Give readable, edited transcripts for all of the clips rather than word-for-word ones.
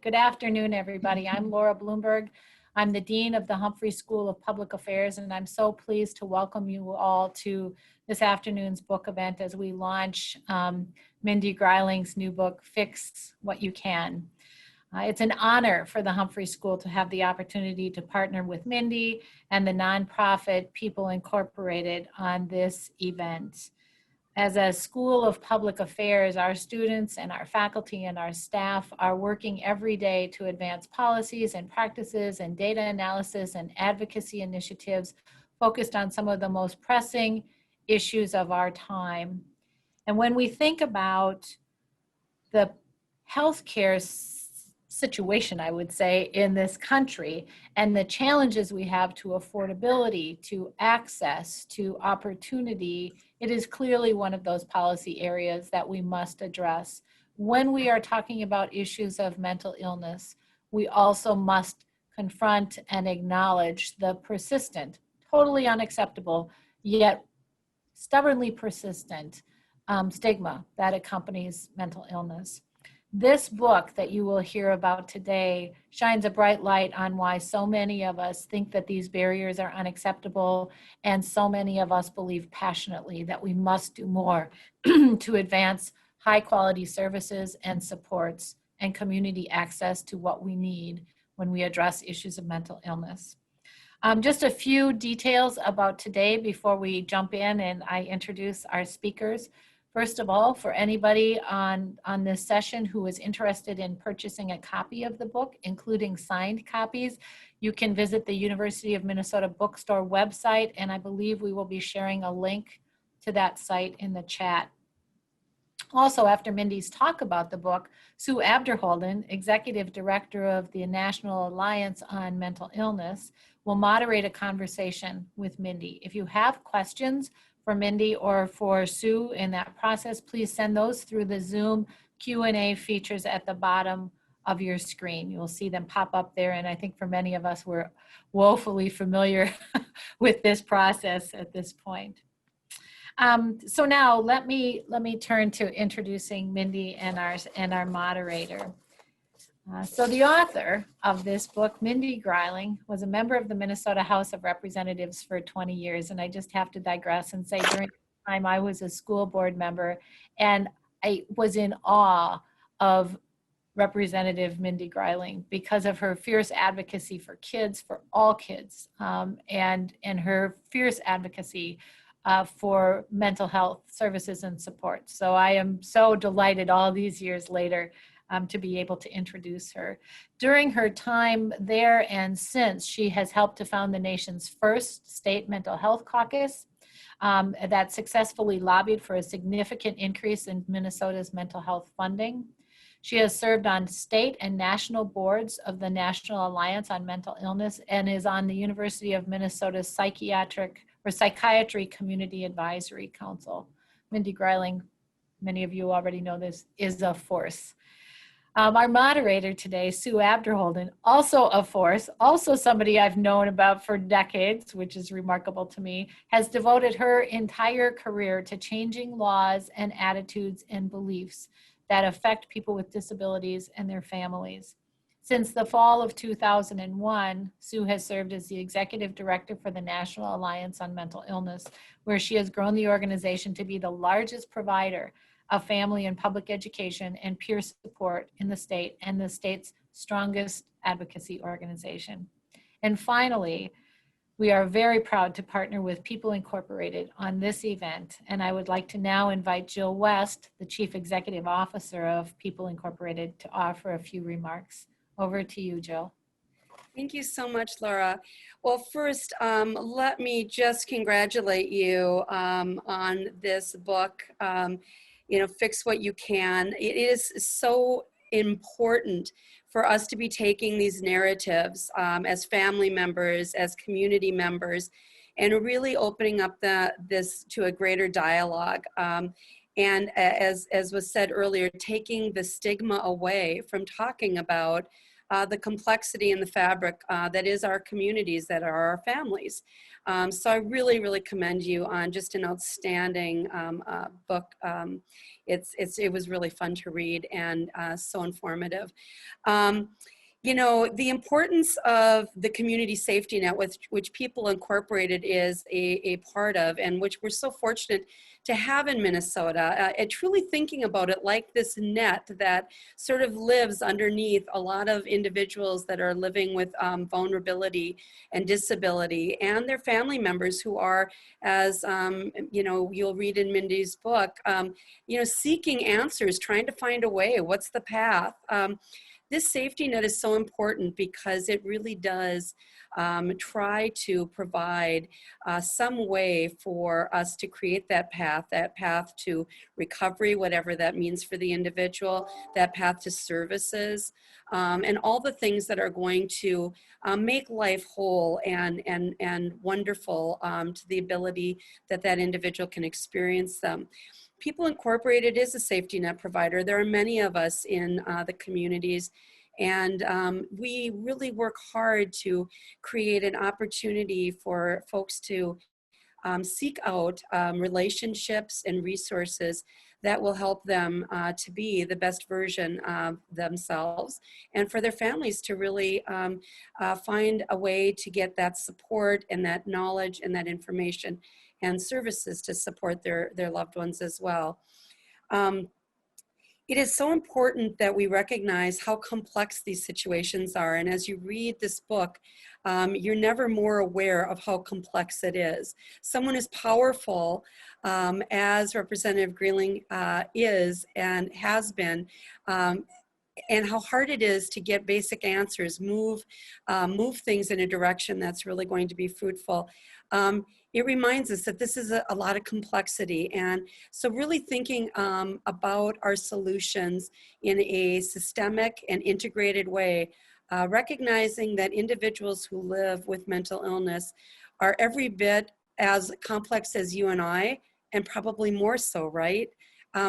Good afternoon, everybody. I'm Laura Bloomberg. I'm the Dean of the Humphrey School of Public Affairs, and I'm so pleased to welcome you all to this afternoon's book event as we launch Mindy Greiling's new book, Fix What You Can. It's an honor for the Humphrey School to have the opportunity to partner with Mindy and the nonprofit People Incorporated on this event. As a School of Public Affairs, our students and our faculty and our staff are working every day to advance policies and practices and data analysis and advocacy initiatives focused on some of the most pressing issues of our time. And when we think about the healthcare situation, I would say, in this country and the challenges we have to affordability, to access, to opportunity, it is clearly one of those policy areas that we must address. When we are talking about issues of mental illness, we also must confront and acknowledge the persistent, totally unacceptable, yet stubbornly persistent stigma that accompanies mental illness. This book that you will hear about today shines a bright light on why so many of us think that these barriers are unacceptable, and so many of us believe passionately that we must do more to advance high quality services and supports and community access to what we need when we address issues of mental illness. Just a few details about today before we jump in and I introduce our speakers. First of all, for anybody on this session who is interested in purchasing a copy of the book, including signed copies, you can visit the University of Minnesota bookstore website, and I believe we will be sharing a link to that site in the chat. Also, after Mindy's talk about the book, Sue Abderholden, Executive Director of the National Alliance on Mental Illness, will moderate a conversation with Mindy. If you have questions for Mindy or for Sue in that process, please send those through the Zoom Q&A features at the bottom of your screen. You'll see them pop up there, and I think for many of us, we're woefully familiar with this process at this point. So now let me turn to introducing Mindy and our moderator. So the author of this book, Mindy Greiling, was a member of the Minnesota House of Representatives for 20 years. And I just have to digress and say during the time I was a school board member, and I was in awe of Representative Mindy Greiling because of her fierce advocacy for kids, for all kids, and her fierce advocacy for mental health services and support. So I am so delighted all these years later to be able to introduce her. During her time there and since, she has helped to found the nation's first state mental health caucus that successfully lobbied for a significant increase in Minnesota's mental health funding. She has served on state and national boards of the National Alliance on Mental Illness and is on the University of Minnesota's Psychiatry Community Advisory Council. Mindy Greiling, many of you already know this, is a force. Our moderator today, Sue Abderholden, also a force, also somebody I've known about for decades, which is remarkable to me, has devoted her entire career to changing laws and attitudes and beliefs that affect people with disabilities and their families. Since the fall of 2001, Sue has served as the executive director for the National Alliance on Mental Illness, where she has grown the organization to be the largest provider of family and public education and peer support in the state and the state's strongest advocacy organization. And finally, we are very proud to partner with People Incorporated on this event. And I would like to now invite Jill West, the Chief Executive Officer of People Incorporated, to offer a few remarks. Over to you, Jill. Thank you so much, Laura. Well, first, let me just congratulate you on this book. Fix What You Can. It is so important for us to be taking these narratives as family members, as community members, and really opening up this to a greater dialogue. And as was said earlier, taking the stigma away from talking about the complexity and the fabric that is our communities, that are our families. So I really, really commend you on just an outstanding book. It was really fun to read and so informative. You know, the importance of the community safety net, which People Incorporated is a part of, and which we're so fortunate to have in Minnesota, and truly thinking about it like this net that sort of lives underneath a lot of individuals that are living with vulnerability and disability, and their family members who are, as you know, you'll read in Mindy's book, you know, seeking answers, trying to find a way. What's the path? This safety net is so important because it really does try to provide some way for us to create that path to recovery, whatever that means for the individual, that path to services, and all the things that are going to make life whole and wonderful to the ability that that individual can experience them. People Incorporated is a safety net provider. There are many of us in the communities, and we really work hard to create an opportunity for folks to seek out relationships and resources that will help them to be the best version of themselves, and for their families to really find a way to get that support and that knowledge and that information and services to support their loved ones as well. It is so important that we recognize how complex these situations are. And as you read this book, you're never more aware of how complex it is. Someone as powerful as Representative Greiling is and has been, and how hard it is to get basic answers, move things in a direction that's really going to be fruitful. It reminds us that this is a lot of complexity. And so really thinking about our solutions in a systemic and integrated way, recognizing that individuals who live with mental illness are every bit as complex as you and I, and probably more so, right?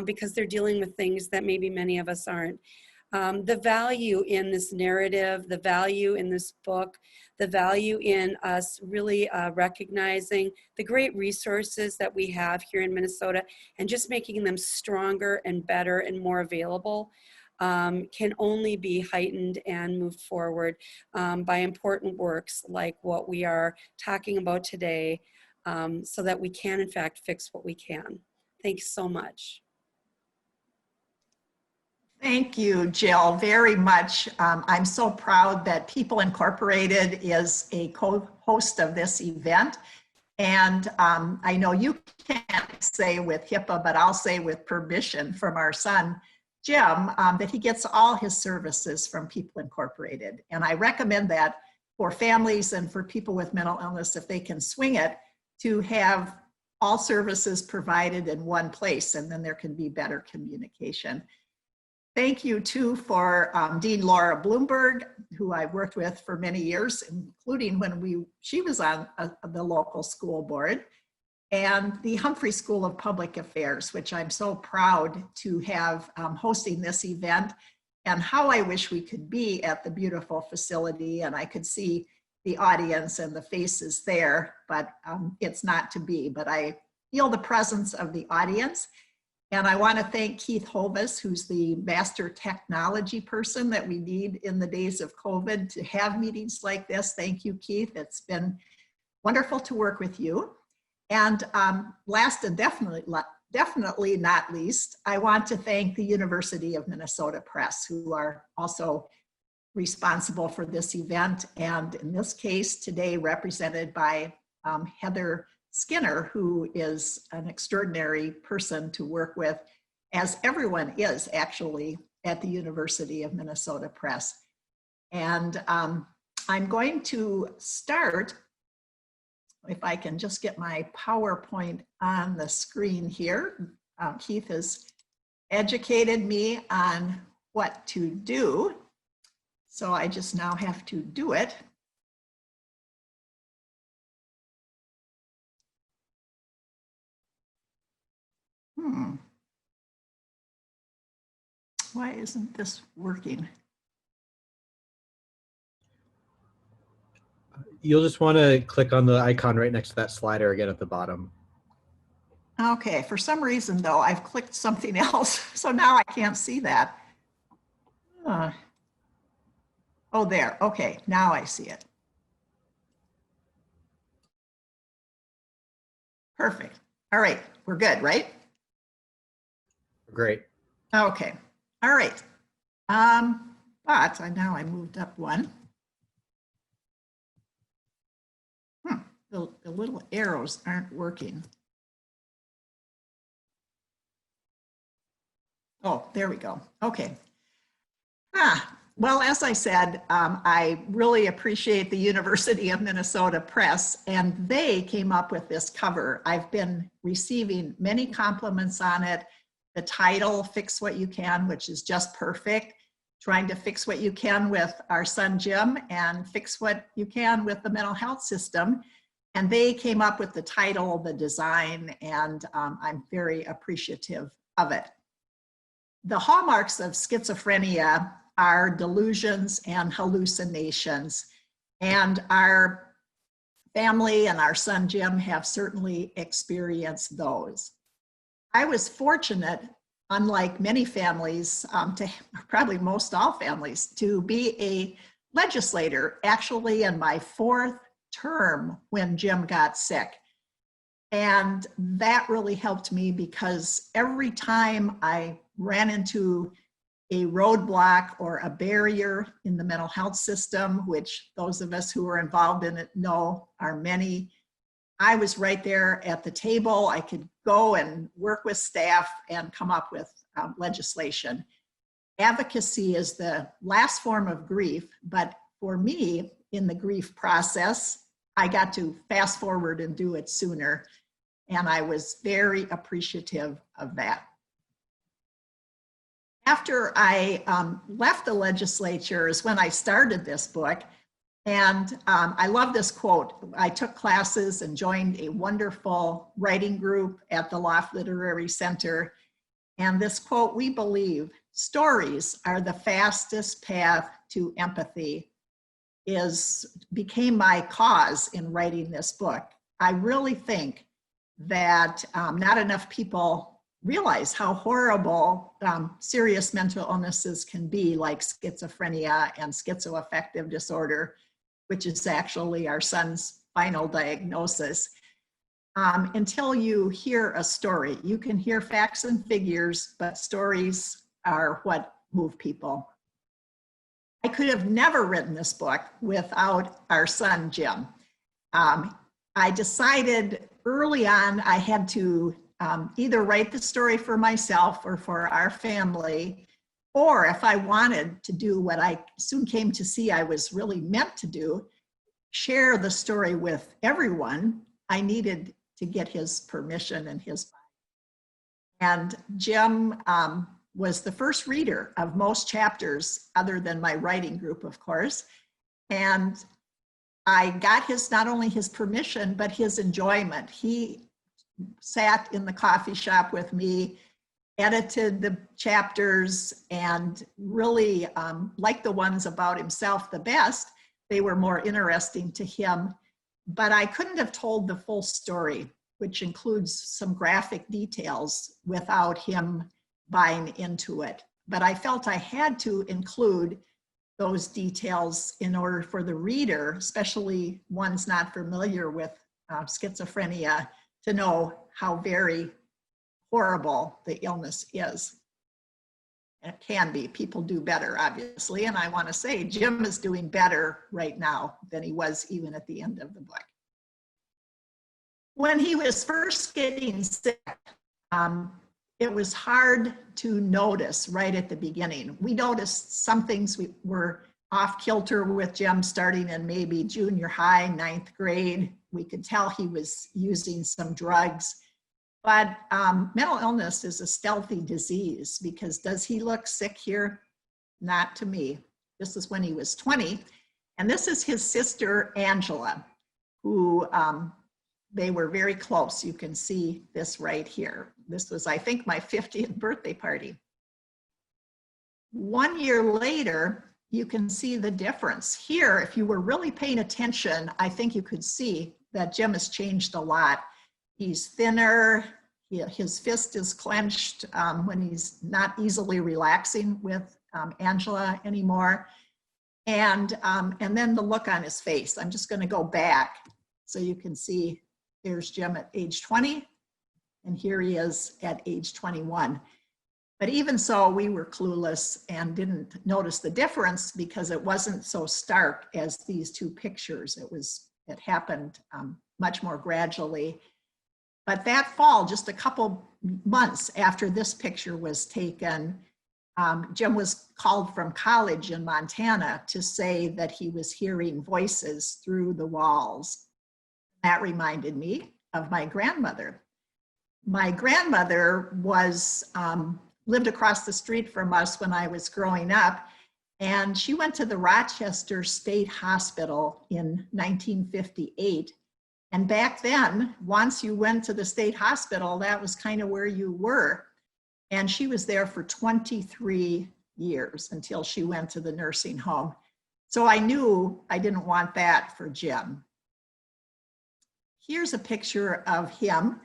Because they're dealing with things that maybe many of us aren't. The value in this narrative, the value in this book, the value in us really recognizing the great resources that we have here in Minnesota and just making them stronger and better and more available can only be heightened and moved forward by important works like what we are talking about today, so that we can in fact fix what we can. Thanks so much. Thank you, Jill, very much. I'm so proud that People Incorporated is a co-host of this event. And I know you can't say with HIPAA, but I'll say with permission from our son, Jim, that he gets all his services from People Incorporated. And I recommend that for families and for people with mental illness, if they can swing it, to have all services provided in one place, and then there can be better communication. Thank you too for Dean Laura Bloomberg, who I've worked with for many years, including when she was on the local school board, and the Humphrey School of Public Affairs, which I'm so proud to have hosting this event, and how I wish we could be at the beautiful facility and I could see the audience and the faces there, but it's not to be. But I feel the presence of the audience. And I want to thank Keith Hovis, who's the master technology person that we need in the days of COVID to have meetings like this. Thank you, Keith. It's been wonderful to work with you. And last and definitely not least, I want to thank the University of Minnesota Press, who are also responsible for this event. And in this case today, represented by Heather Skinner, who is an extraordinary person to work with, as everyone is actually at the University of Minnesota Press. And I'm going to start, if I can just get my PowerPoint on the screen here. Keith has educated me on what to do, so I just now have to do it. Why isn't this working? You'll just want to click on the icon right next to that slider again at the bottom. Okay, for some reason though, I've clicked something else, so now I can't see that. Oh, there, okay, now I see it. Perfect, all right, we're good, right? Great. Okay, all right. But now I moved up one. The little arrows aren't working. Oh, there we go. Okay. Well, as I said, I really appreciate the University of Minnesota Press, and they came up with this cover. I've been receiving many compliments on it. The title, Fix What You Can, which is just perfect. Trying to fix what you can with our son, Jim, and fix what you can with the mental health system. And they came up with the title, the design, and I'm very appreciative of it. The hallmarks of schizophrenia are delusions and hallucinations. And our family and our son, Jim, have certainly experienced those. I was fortunate, unlike many families, probably most all families, to be a legislator, actually in my 4th term when Jim got sick. And that really helped me because every time I ran into a roadblock or a barrier in the mental health system, which those of us who are involved in it know are many, I was right there at the table. I could go and work with staff and come up with legislation. Advocacy is the last form of grief, but for me, in the grief process, I got to fast forward and do it sooner. And I was very appreciative of that. After I left the legislature is when I started this book. And I love this quote. I took classes and joined a wonderful writing group at the Loft Literary Center. And this quote, we believe, stories are the fastest path to empathy, became my cause in writing this book. I really think that not enough people realize how horrible serious mental illnesses can be, like schizophrenia and schizoaffective disorder, which is actually our son's final diagnosis. Until you hear a story. You can hear facts and figures, but stories are what move people. I could have never written this book without our son, Jim. I decided early on I had to either write the story for myself or for our family, or if I wanted to do what I soon came to see I was really meant to do, share the story with everyone, I needed to get his permission and his. And Jim was the first reader of most chapters, other than my writing group, of course. And I got not only his permission, but his enjoyment. He sat in the coffee shop with me, edited the chapters, and really liked the ones about himself the best. They were more interesting to him, but I couldn't have told the full story, which includes some graphic details, without him buying into it. But I felt I had to include those details in order for the reader, especially ones not familiar with schizophrenia, to know how very horrible the illness is. And it can be. People do better, obviously. And I want to say Jim is doing better right now than he was even at the end of the book. When he was first getting sick, it was hard to notice right at the beginning. We noticed some things we were off kilter with Jim starting in maybe junior high, 9th grade. We could tell he was using some drugs. But mental illness is a stealthy disease, because does he look sick here? Not to me. This is when he was 20. And this is his sister, Angela, who they were very close. You can see this right here. This was, I think, my 50th birthday party. 1 year later, you can see the difference. Here, if you were really paying attention, I think you could see that Jim has changed a lot. He's thinner, his fist is clenched when he's not easily relaxing with Angela anymore. And then the look on his face. I'm just going to go back so you can see here's Jim at age 20, and here he is at age 21. But even so, we were clueless and didn't notice the difference because it wasn't so stark as these two pictures. It happened much more gradually. But that fall, just a couple months after this picture was taken, Jim was called from college in Montana to say that he was hearing voices through the walls. That reminded me of my grandmother. My grandmother lived across the street from us when I was growing up, and she went to the Rochester State Hospital in 1958. And back then, once you went to the state hospital, that was kind of where you were. And she was there for 23 years until she went to the nursing home. So I knew I didn't want that for Jim. Here's a picture of him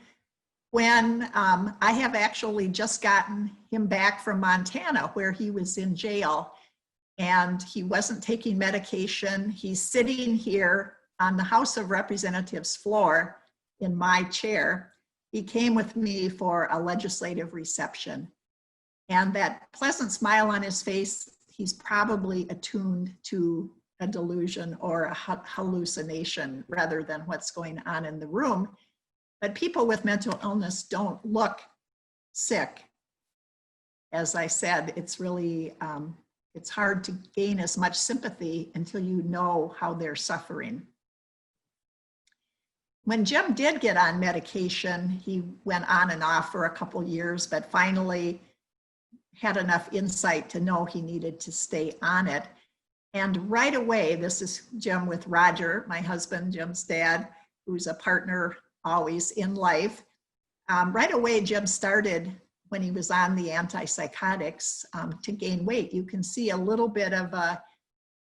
when I have actually just gotten him back from Montana, where he was in jail and he wasn't taking medication. He's sitting here on the House of Representatives floor in my chair. He came with me for a legislative reception. And that pleasant smile on his face, he's probably attuned to a delusion or a hallucination rather than what's going on in the room. But people with mental illness don't look sick. As I said, it's really, it's hard to gain as much sympathy until you know how they're suffering. When Jim did get on medication, he went on and off for a couple years, but finally had enough insight to know he needed to stay on it. And right away, this is Jim with Roger, my husband, Jim's dad, who's a partner always in life. Right away, Jim started, when he was on the antipsychotics, to gain weight. You can see a little bit of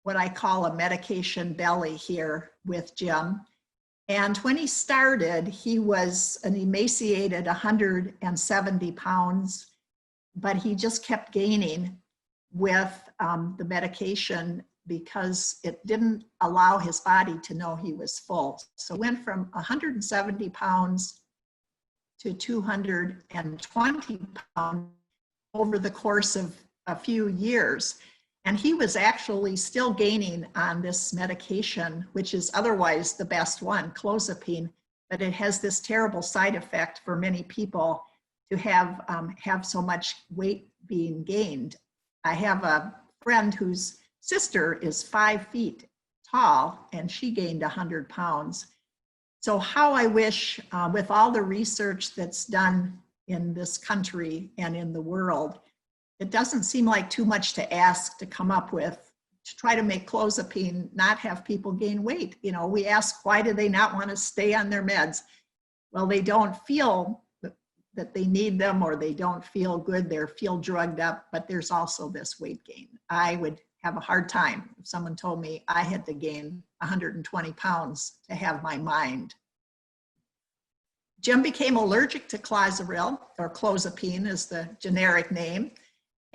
what I call a medication belly here with Jim. And when he started, he was an emaciated 170 pounds, but he just kept gaining with the medication because it didn't allow his body to know he was full. So went from 170 pounds to 220 pounds over the course of a few years. And he was actually still gaining on this medication, which is otherwise the best one, clozapine, but it has this terrible side effect for many people to have so much weight being gained. I have a friend whose sister is 5 feet tall and she gained 100 pounds. So how I wish, with all the research that's done in this country and in the world, it doesn't seem like too much to ask to come up with to try to make clozapine not have people gain weight. You know, we ask, why do they not want to stay on their meds? Well, they don't feel that they need them, or they don't feel good, they feel drugged up, but there's also this weight gain. I would have a hard time if someone told me I had to gain 120 pounds to have my mind. Jim became allergic to clozaril, or clozapine is the generic name.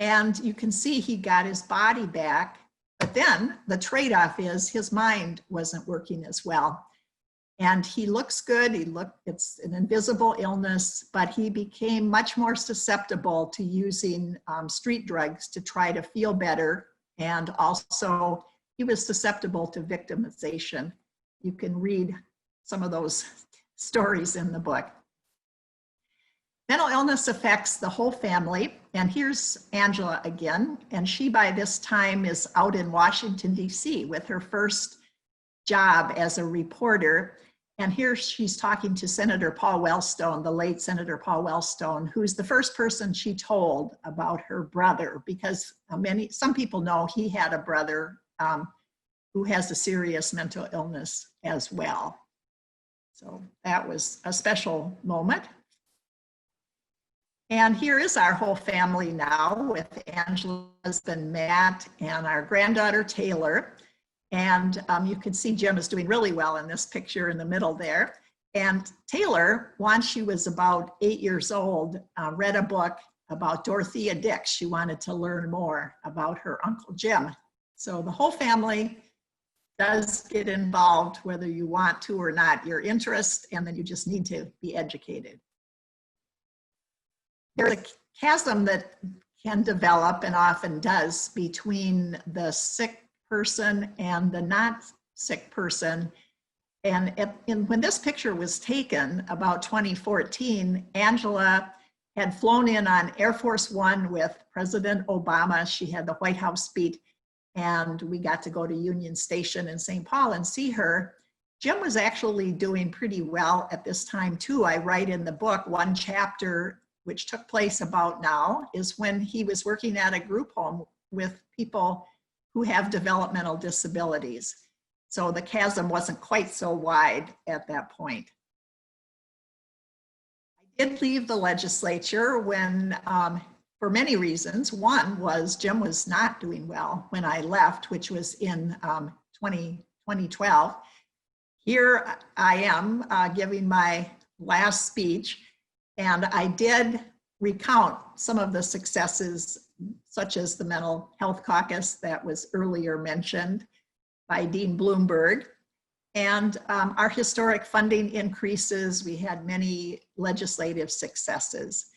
And you can see he got his body back, but then the trade-off is his mind wasn't working as well. And he looks good, it's an invisible illness, but he became much more susceptible to using street drugs to try to feel better. And also he was susceptible to victimization. You can read some of those stories in the book. Mental illness affects the whole family. And here's Angela again. And she, by this time, is out in Washington, D.C. with her first job as a reporter. And here she's talking to Senator Paul Wellstone, the late Senator Paul Wellstone, who's the first person she told about her brother, because some people know he had a brother who has a serious mental illness as well. So that was a special moment. And here is our whole family now with Angela's husband, Matt, and our granddaughter, Taylor. And you can see Jim is doing really well in this picture in the middle there. And Taylor, once she was about 8 years old, read a book about Dorothea Dix. She wanted to learn more about her Uncle Jim. So the whole family does get involved, whether you want to or not, your interest, and then you just need to be educated. There's a chasm that can develop and often does between the sick person and the not sick person. And when this picture was taken about 2014, Angela had flown in on Air Force One with President Obama. She had the White House suite, and we got to go to Union Station in St. Paul and see her. Jim was actually doing pretty well at this time too. I write in the book, one chapter which took place about now is when he was working at a group home with people who have developmental disabilities. So the chasm wasn't quite so wide at that point. I did leave the legislature when, for many reasons. One was Jim was not doing well when I left, which was in 2012. Here I am giving my last speech, and I did recount some of the successes, such as the Mental Health Caucus that was earlier mentioned by Dean Bloomberg, and our historic funding increases. We had many legislative successes.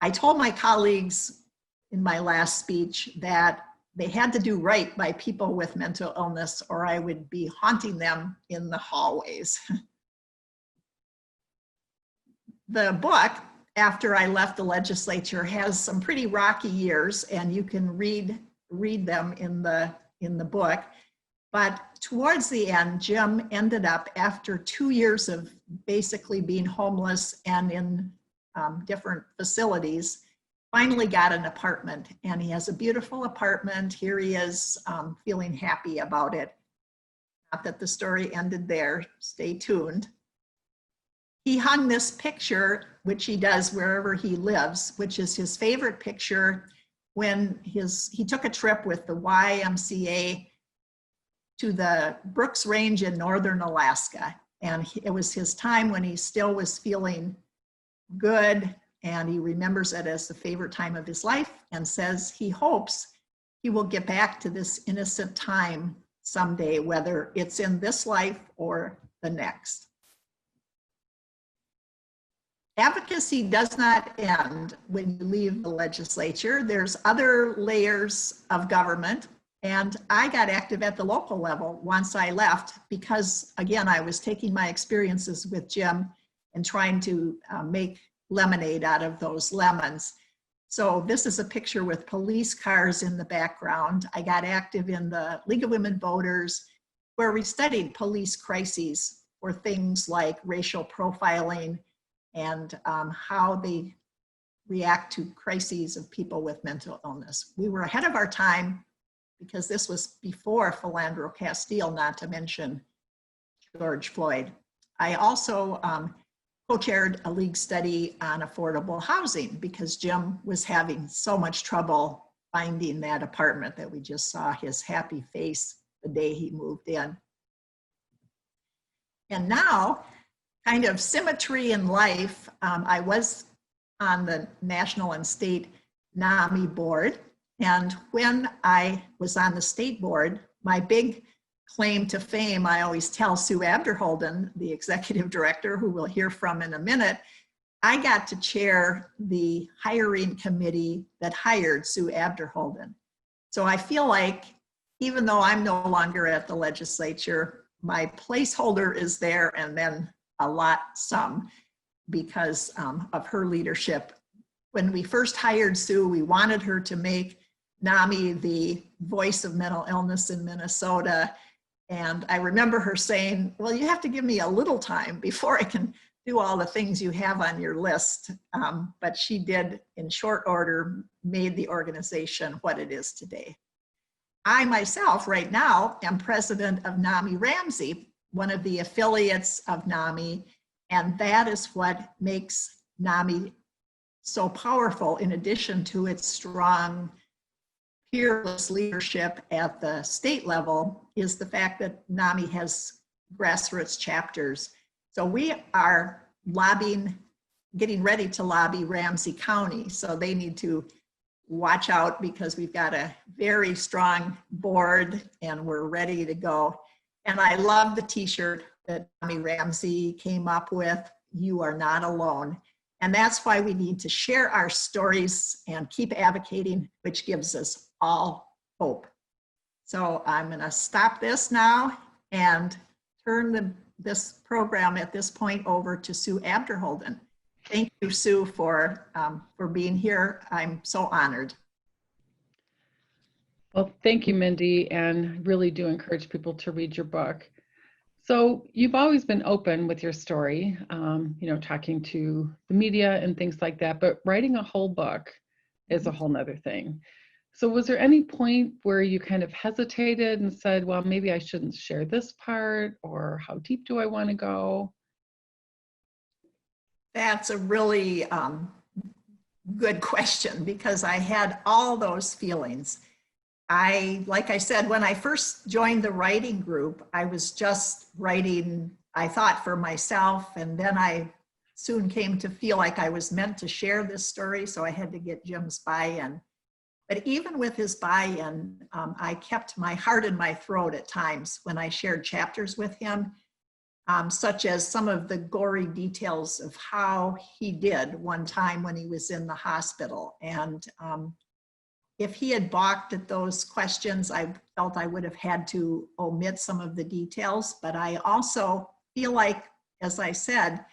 I told my colleagues in my last speech that they had to do right by people with mental illness, or I would be haunting them in the hallways. The book, after I left the legislature, has some pretty rocky years, and you can read them in the book. But towards the end, Jim ended up, after 2 years of basically being homeless and in different facilities, finally got an apartment, and he has a beautiful apartment. Here he is feeling happy about it. Not that the story ended there, stay tuned. He hung this picture, which he does wherever he lives, which is his favorite picture when he took a trip with the YMCA to the Brooks Range in northern Alaska. And it was his time when he still was feeling good, and he remembers it as the favorite time of his life and says he hopes he will get back to this innocent time someday, whether it's in this life or the next. Advocacy does not end when you leave the legislature. There's other layers of government, and I got active at the local level once I left because, again, I was taking my experiences with Jim and trying to make lemonade out of those lemons. So this is a picture with police cars in the background. I got active in the League of Women Voters, where we studied police crises for things like racial profiling and how they react to crises of people with mental illness. We were ahead of our time because this was before Philandro Castile, not to mention George Floyd. I also co-chaired a league study on affordable housing because Jim was having so much trouble finding that apartment that we just saw his happy face the day he moved in. And now, kind of symmetry in life, I was on the national and state NAMI board. And when I was on the state board, my big claim to fame, I always tell Sue Abderholden, the executive director, who we'll hear from in a minute, I got to chair the hiring committee that hired Sue Abderholden. So I feel like even though I'm no longer at the legislature, my placeholder is there, and then some because of her leadership. When we first hired Sue, we wanted her to make NAMI the voice of mental illness in Minnesota. And I remember her saying, well, you have to give me a little time before I can do all the things you have on your list. But she did, in short order, made the organization what it is today. I myself, right now, am president of NAMI Ramsey, one of the affiliates of NAMI, and that is what makes NAMI so powerful, in addition to its strong, peerless leadership at the state level, is the fact that NAMI has grassroots chapters. So we are getting ready to lobby Ramsey County. So they need to watch out, because we've got a very strong board and we're ready to go. And I love the t-shirt that NAMI Ramsey came up with, "You are not alone." And that's why we need to share our stories and keep advocating, which gives us all hope. So I'm going to stop this now and turn this program at this point over to Sue Abderholden. Thank you, Sue, for being here. I'm so honored. Well, thank you, Mindy, and really do encourage people to read your book. So you've always been open with your story, talking to the media and things like that, but writing a whole book is a whole nother thing. So was there any point where you kind of hesitated and said, well, maybe I shouldn't share this part, or how deep do I want to go? That's a really good question, because I had all those feelings. Like I said, when I first joined the writing group, I was just writing, I thought, for myself. And then I soon came to feel like I was meant to share this story. So I had to get Jim's buy-in. But even with his buy-in, I kept my heart in my throat at times when I shared chapters with him, such as some of the gory details of how he did one time when he was in the hospital. And if he had balked at those questions, I felt I would have had to omit some of the details. But I also feel like, as I said,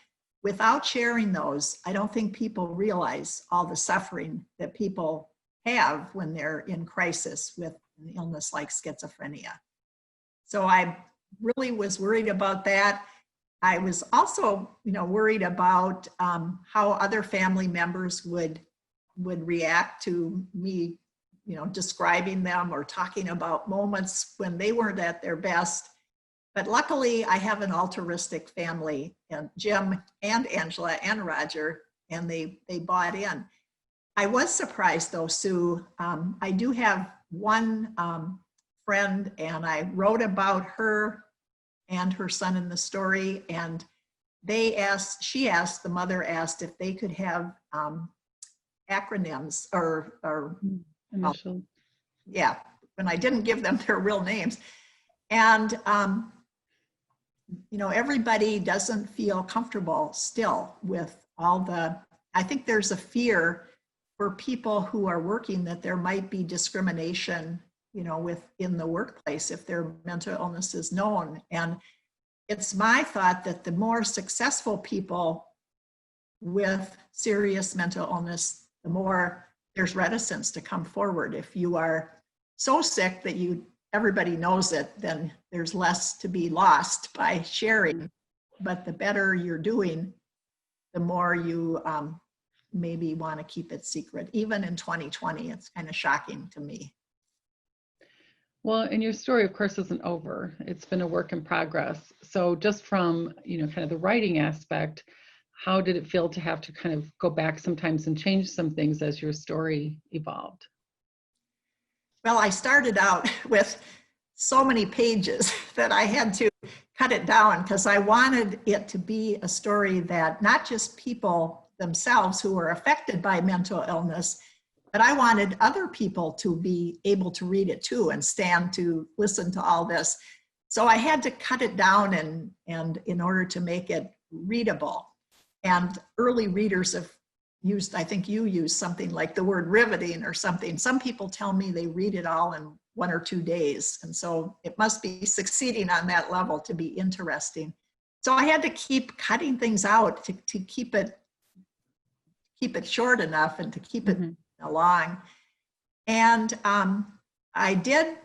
without sharing those, I don't think people realize all the suffering that people have when they're in crisis with an illness like schizophrenia. So I really was worried about that. I was also, worried about how other family members would react to me, describing them or talking about moments when they weren't at their best. But luckily, I have an altruistic family, and Jim and Angela and Roger, and they bought in. I was surprised, though, Sue. I do have one friend, and I wrote about her and her son in the story, and the mother asked if they could have acronyms or Initial. Yeah, and I didn't give them their real names. And everybody doesn't feel comfortable still with all I think there's a fear for people who are working that there might be discrimination, in the workplace if their mental illness is known. And it's my thought that the more successful people with serious mental illness, the more there's reticence to come forward. If you are so sick that everybody knows it, then there's less to be lost by sharing. But the better you're doing, the more you maybe want to keep it secret. Even in 2020, it's kind of shocking to me. Well, and your story, of course, isn't over. It's been a work in progress. So just from, kind of the writing aspect, how did it feel to have to kind of go back sometimes and change some things as your story evolved? Well, I started out with so many pages that I had to cut it down, because I wanted it to be a story that not just people themselves who were affected by mental illness, but I wanted other people to be able to read it too and stand to listen to all this. So I had to cut it down and in order to make it readable. And early readers have used, I think you used something like the word riveting or something. Some people tell me they read it all in 1 or 2 days. And so it must be succeeding on that level to be interesting. So I had to keep cutting things out to keep it short enough and to keep it along. And I did,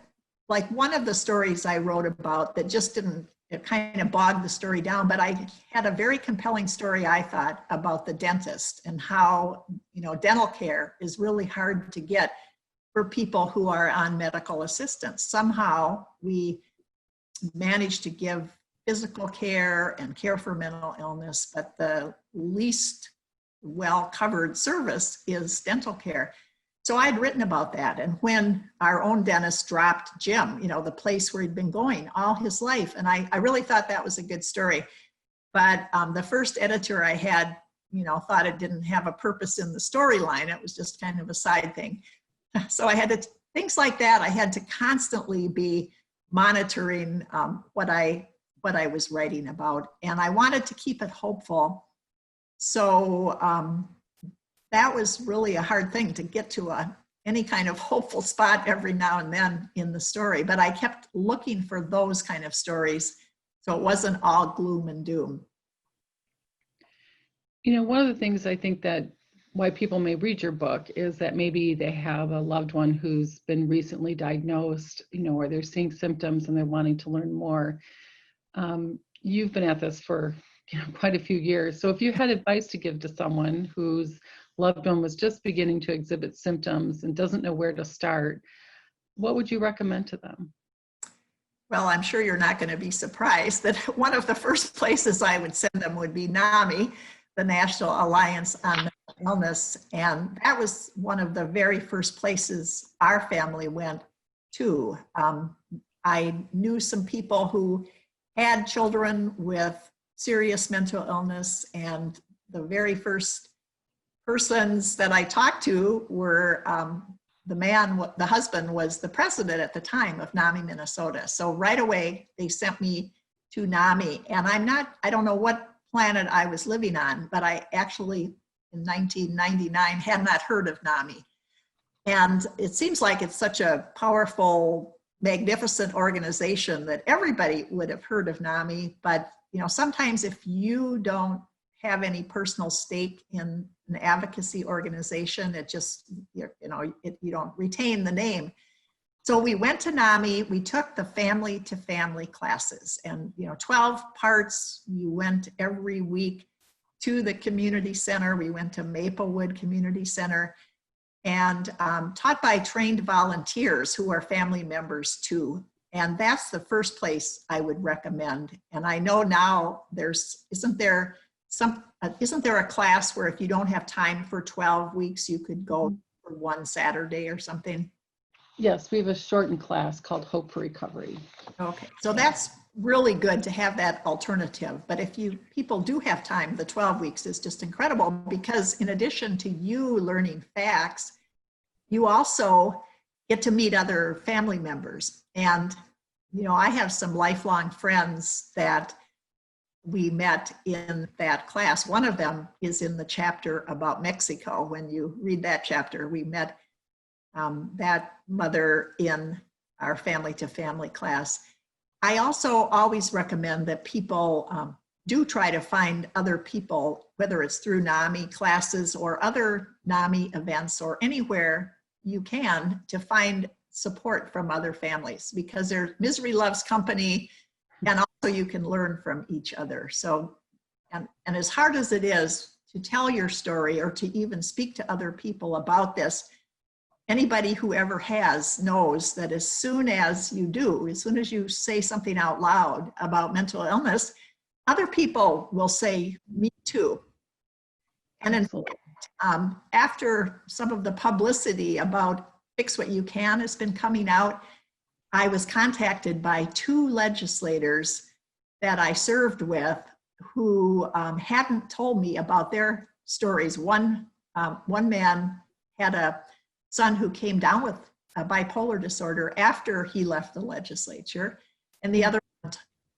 like, one of the stories I wrote about that just didn't, it kind of bogged the story down, but I had a very compelling story, I thought, about the dentist and how, dental care is really hard to get for people who are on medical assistance. Somehow we manage to give physical care and care for mental illness, but the least well-covered service is dental care. So I'd written about that. And when our own dentist dropped Jim, you know, the place where he'd been going all his life, and I really thought that was a good story. But the first editor I had, you know, thought it didn't have a purpose in the storyline. It was just kind of a side thing. So I had to, things like that, I had to constantly be monitoring what I was writing about. And I wanted to keep it hopeful. So that was really a hard thing to get to any kind of hopeful spot every now and then in the story. But I kept looking for those kind of stories, so it wasn't all gloom and doom. You know, one of the things I think that why people may read your book is that maybe they have a loved one who's been recently diagnosed, you know, or they're seeing symptoms and they're wanting to learn more. You've been at this for, you know, quite a few years. So if you had advice to give to someone whose loved one was just beginning to exhibit symptoms and doesn't know where to start, what would you recommend to them? Well, I'm sure you're not going to be surprised that one of the first places I would send them would be NAMI, the National Alliance on Mental Illness. And that was one of the very first places our family went to. I knew some people who had children with serious mental illness, and the very first persons that I talked to were the husband was the president at the time of NAMI Minnesota. So right away they sent me to NAMI, and I don't know what planet I was living on, but I actually in 1999 had not heard of NAMI. And it seems like it's such a powerful, magnificent organization that everybody would have heard of NAMI, but you know, sometimes if you don't have any personal stake in an advocacy organization, it just, you know, you don't retain the name. So we went to NAMI, we took the family to family classes, and, you know, 12 parts. You went every week to the community center. We went to Maplewood Community Center, and taught by trained volunteers who are family members too. And that's the first place I would recommend. And I know now isn't there a class where if you don't have time for 12 weeks, you could go for one Saturday or something? Yes, we have a shortened class called Hope for Recovery. Okay, so that's really good to have that alternative. But if people do have time, the 12 weeks is just incredible, because in addition to you learning facts, you also get to meet other family members. And, you know, I have some lifelong friends that we met in that class. One of them is in the chapter about Mexico. When you read that chapter, we met that mother in our family to family class. I also always recommend that people do try to find other people, whether it's through NAMI classes or other NAMI events or anywhere you can, to find support from other families, because misery loves company, and also you can learn from each other. So, and as hard as it is to tell your story or to even speak to other people about this, anybody who ever has knows that as soon as you say something out loud about mental illness, other people will say, me too. And in fact, after some of the publicity about Fix What You Can has been coming out, I was contacted by 2 legislators that I served with who hadn't told me about their stories. One man had a son who came down with a bipolar disorder after he left the legislature, and the other one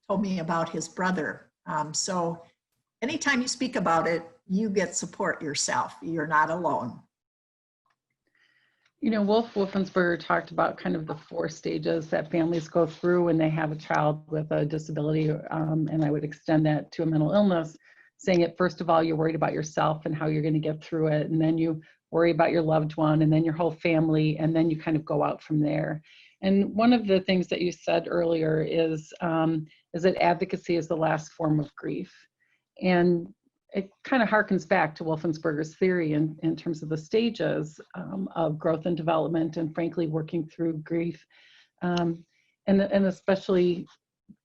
told me about his brother. So anytime you speak about it, you get support yourself. You're not alone. You know, Wolfensberger talked about kind of the 4 stages that families go through when they have a child with a disability, and I would extend that to a mental illness, saying it, first of all, you're worried about yourself and how you're going to get through it, and then you worry about your loved one, and then your whole family, and then you kind of go out from there. And one of the things that you said earlier is that advocacy is the last form of grief. And it kind of harkens back to Wolfensberger's theory in terms of the stages of growth and development, and frankly, working through grief. And especially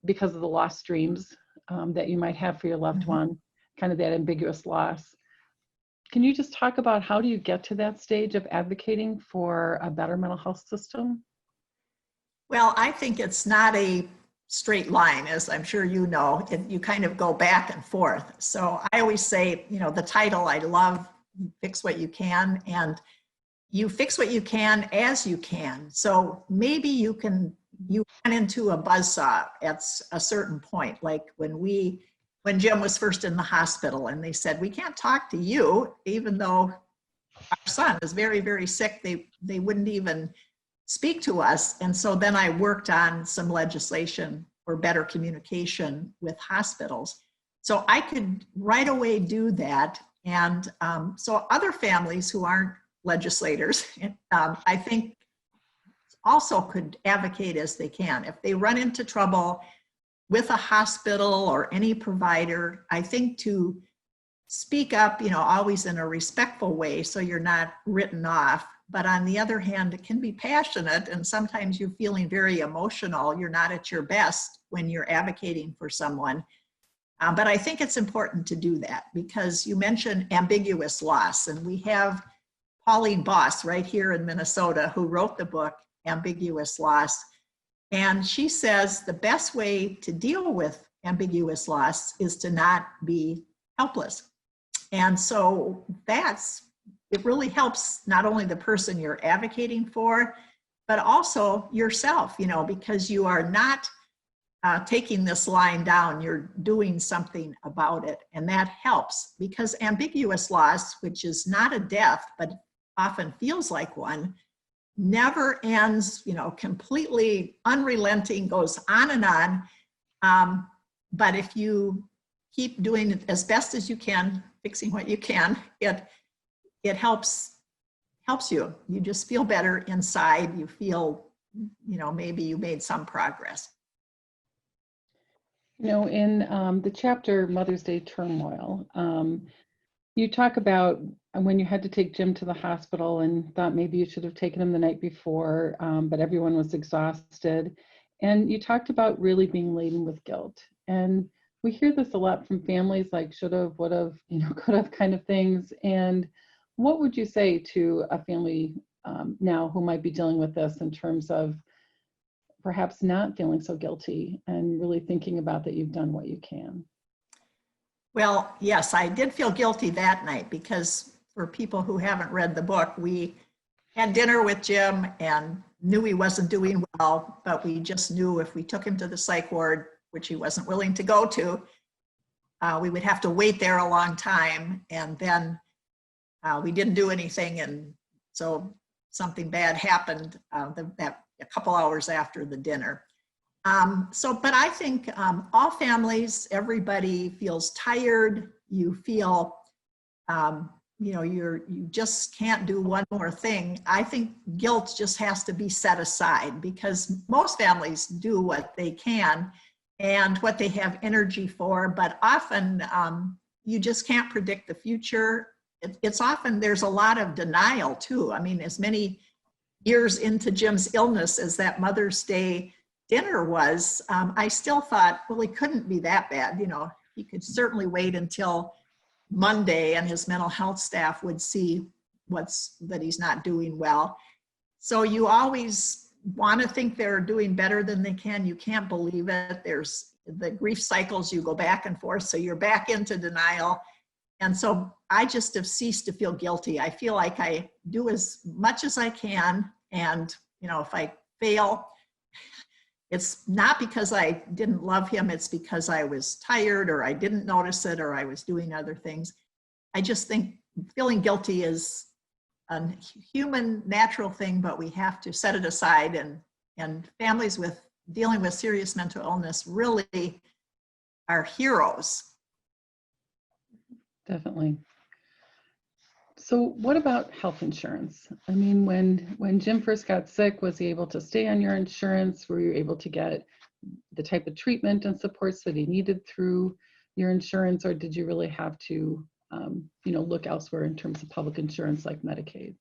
because of the lost dreams that you might have for your loved one, kind of that ambiguous loss. can you just talk about how do you get to that stage of advocating for a better mental health system? Well, I think it's not a straight line, as I'm sure you know. You kind of go back and forth. So I always say, you know, the title I love, Fix What You Can, and you fix what you can as you can. So maybe you run into a buzzsaw at a certain point, like when Jim was first in the hospital and they said, we can't talk to you, even though our son is very, very sick. They wouldn't even speak to us. And so then I worked on some legislation for better communication with hospitals. So I could right away do that. And so other families who aren't legislators, I think also could advocate as they can. If they run into trouble with a hospital or any provider, I think to speak up, you know, always in a respectful way so you're not written off. But on the other hand, it can be passionate, and sometimes you're feeling very emotional. You're not at your best when you're advocating for someone. But I think it's important to do that because you mentioned ambiguous loss, and we have Pauline Boss right here in Minnesota who wrote the book, Ambiguous Loss. And she says the best way to deal with ambiguous loss is to not be helpless. And so it really helps not only the person you're advocating for, but also yourself, you know, because you are not taking this line down, you're doing something about it. And that helps because ambiguous loss, which is not a death, but often feels like one, never ends, you know, completely unrelenting, goes on and on. But if you keep doing it as best as you can, fixing what you can, it helps you. You just feel better inside. You feel, you know, maybe you made some progress. You know, in the chapter Mother's Day Turmoil, you talk about when you had to take Jim to the hospital and thought maybe you should have taken him the night before, but everyone was exhausted. And you talked about really being laden with guilt. And we hear this a lot from families, like should have, would have, you know, could have kind of things. And what would you say to a family now who might be dealing with this in terms of perhaps not feeling so guilty and really thinking about that you've done what you can? Well, yes, I did feel guilty that night because for people who haven't read the book, we had dinner with Jim and knew he wasn't doing well, but we just knew if we took him to the psych ward, which he wasn't willing to go to, we would have to wait there a long time. And then we didn't do anything. And so something bad happened that a couple hours after the dinner. But I think all families, everybody feels tired. You feel, you know, you just can't do one more thing. I think guilt just has to be set aside because most families do what they can and what they have energy for, but often you just can't predict the future. It's often, there's a lot of denial too. I mean, as many years into Jim's illness as that Mother's Day dinner was, I still thought, well, he couldn't be that bad. You know, he could certainly wait until Monday and his mental health staff would see that he's not doing well. So you always want to think they're doing better than they can. You can't believe it. There's the grief cycles, you go back and forth. So you're back into denial. And so I just have ceased to feel guilty. I feel like I do as much as I can. And, you know, if I fail, it's not because I didn't love him. It's because I was tired or I didn't notice it or I was doing other things. I just think feeling guilty is a human, natural thing, but we have to set it aside. And families dealing with serious mental illness really are heroes. Definitely. So what about health insurance? I mean, when Jim first got sick, was he able to stay on your insurance? Were you able to get the type of treatment and supports that he needed through your insurance, or did you really have to, you know, look elsewhere in terms of public insurance like Medicaid?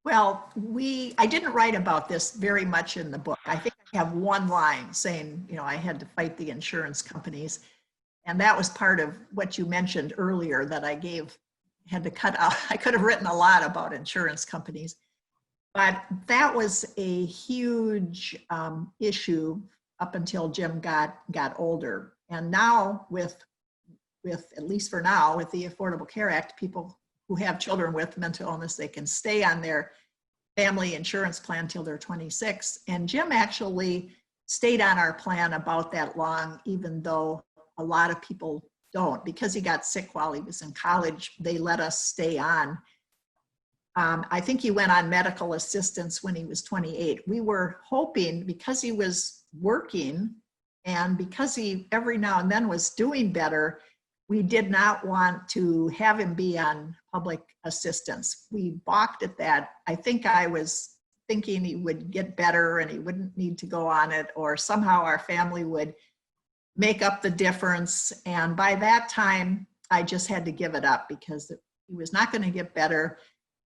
Well, I didn't write about this very much in the book. I think I have one line saying, you know, I had to fight the insurance companies. And that was part of what you mentioned earlier, that I gave had to cut out. I could have written a lot about insurance companies, but that was a huge issue up until Jim got older. And now with at least for now, with the Affordable Care Act, people who have children with mental illness, they can stay on their family insurance plan till they're 26. And Jim actually stayed on our plan about that long, even though a lot of people don't. Because he got sick while he was in college, they let us stay on. I think he went on medical assistance when he was 28. We were hoping, because he was working and because he every now and then was doing better, we did not want to have him be on public assistance. We balked at that. I think I was thinking he would get better and he wouldn't need to go on it, or somehow our family would make up the difference. And by that time, I just had to give it up because he was not going to get better.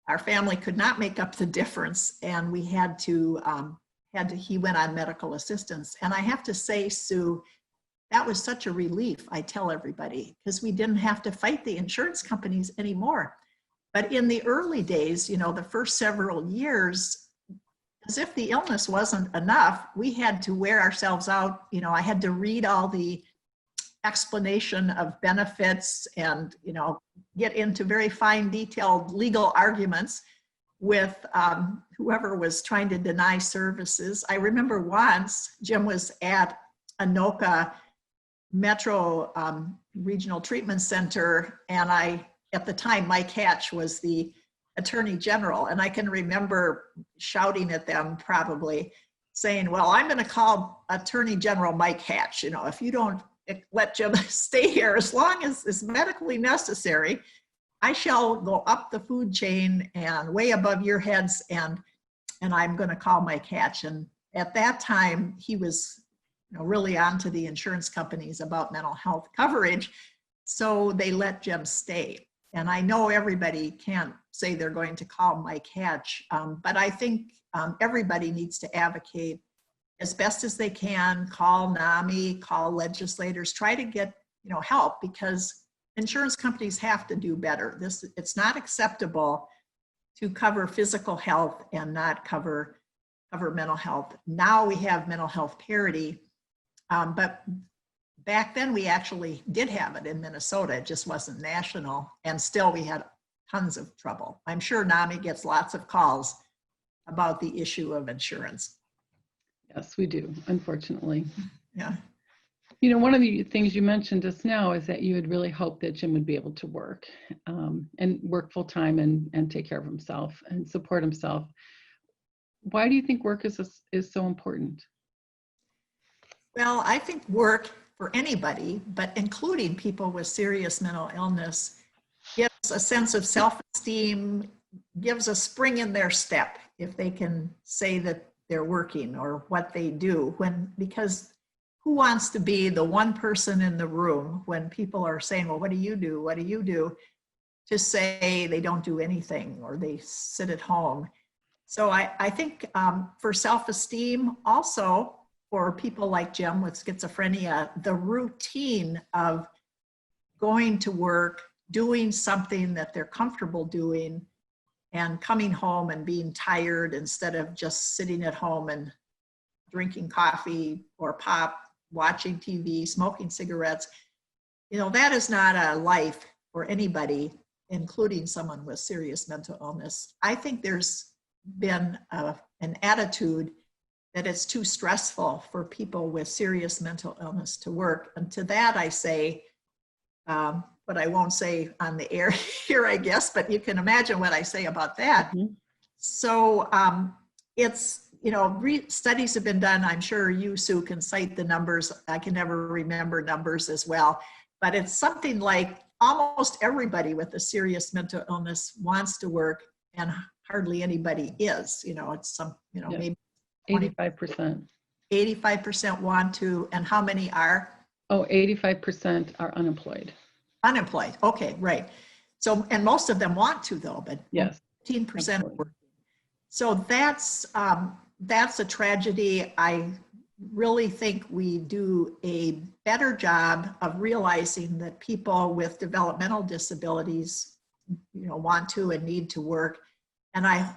Our family could not make up the difference, and we had to, he went on medical assistance. And I have to say, Sue, that was such a relief, I tell everybody, because we didn't have to fight the insurance companies anymore. But in the early days, you know, the first several years, as if the illness wasn't enough, we had to wear ourselves out. You know, I had to read all the explanation of benefits and, you know, get into very fine detailed legal arguments with whoever was trying to deny services. I remember once Jim was at Anoka Metro Regional Treatment Center, and at the time, Mike Hatch was the Attorney General, and I can remember shouting at them, probably saying, well, I'm going to call Attorney General Mike Hatch. You know, if you don't let Jim stay here as long as is medically necessary, I shall go up the food chain and way above your heads, and I'm going to call Mike Hatch. And at that time, he was, you know, really onto the insurance companies about mental health coverage, so they let Jim stay. And I know everybody can't say they're going to call Mike Hatch, but I think everybody needs to advocate as best as they can, call NAMI, call legislators, try to get, you know, help, because insurance companies have to do better. It's not acceptable to cover physical health and not cover mental health. Now we have mental health parity, but back then we actually did have it in Minnesota. It just wasn't national, and still we had tons of trouble. I'm sure NAMI gets lots of calls about the issue of insurance. Yes, we do, unfortunately. Yeah. You know, one of the things you mentioned just now is that you had really hoped that Jim would be able to work and work full time and take care of himself and support himself. Why do you think work is so important? Well, I think work for anybody, but including people with serious mental illness, gives a sense of self-esteem, gives a spring in their step if they can say that they're working or what they do, because who wants to be the one person in the room when people are saying, well, what do you do? What do you do? To say they don't do anything or they sit at home. So I think for self-esteem, also for people like Jim with schizophrenia, the routine of going to work, doing something that they're comfortable doing, and coming home and being tired instead of just sitting at home and drinking coffee or pop, watching TV, smoking cigarettes, you know, that is not a life for anybody, including someone with serious mental illness. I think there's been an attitude that it's too stressful for people with serious mental illness to work. And to that I say, but I won't say on the air here, I guess, but you can imagine what I say about that. Mm-hmm. So it's, you know, studies have been done. I'm sure you, Sue, can cite the numbers. I can never remember numbers as well, but it's something like almost everybody with a serious mental illness wants to work, and hardly anybody is. You know, it's some, you know, maybe 85%. 85% want to, and how many are? Oh, 85% are unemployed. Unemployed, okay, right. So, and most of them want to though, but yes, 15% are working. So that's a tragedy. I really think we do a better job of realizing that people with developmental disabilities want to and need to work. And I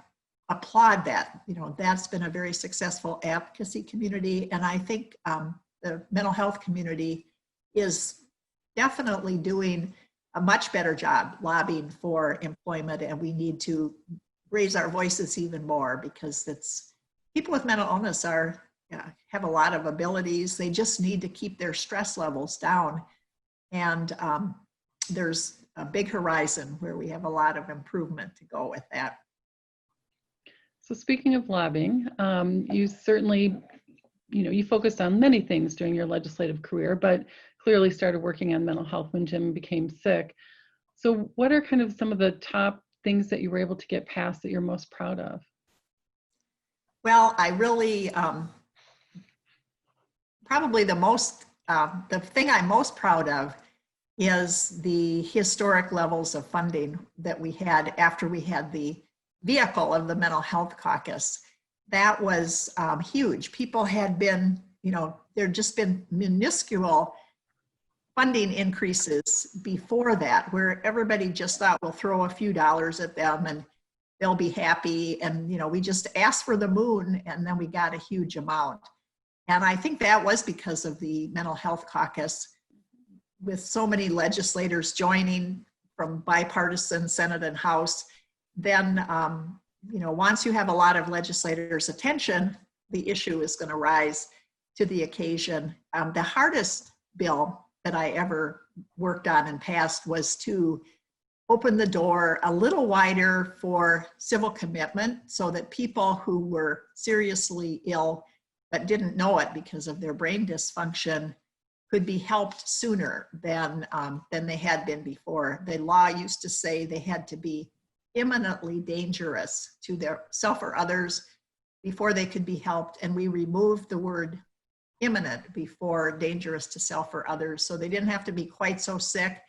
applaud that. That's been a very successful advocacy community. And I think the mental health community is definitely doing a much better job lobbying for employment, and we need to raise our voices even more, because people with mental illness have a lot of abilities. They just need to keep their stress levels down. And there's a big horizon where we have a lot of improvement to go with that. So speaking of lobbying, you certainly, you focused on many things during your legislative career, but clearly started working on mental health when Jim became sick. So what are kind of some of the top things that you were able to get past that you're most proud of? Well, I really, probably the thing I'm most proud of is the historic levels of funding that we had after we had the vehicle of the Mental Health Caucus. That was huge. People had been, there'd just been minuscule funding increases before that, where everybody just thought, we'll throw a few dollars at them and they'll be happy. And, we just asked for the moon, and then we got a huge amount. And I think that was because of the Mental Health Caucus, with so many legislators joining from bipartisan Senate and House. Then, once you have a lot of legislators' attention, the issue is going to rise to the occasion. The hardest bill that I ever worked on and passed was to open the door a little wider for civil commitment, so that people who were seriously ill but didn't know it because of their brain dysfunction could be helped sooner than they had been before. The law used to say they had to be imminently dangerous to their self or others before they could be helped, and we removed the word imminent before dangerous to self or others, so they didn't have to be quite so sick.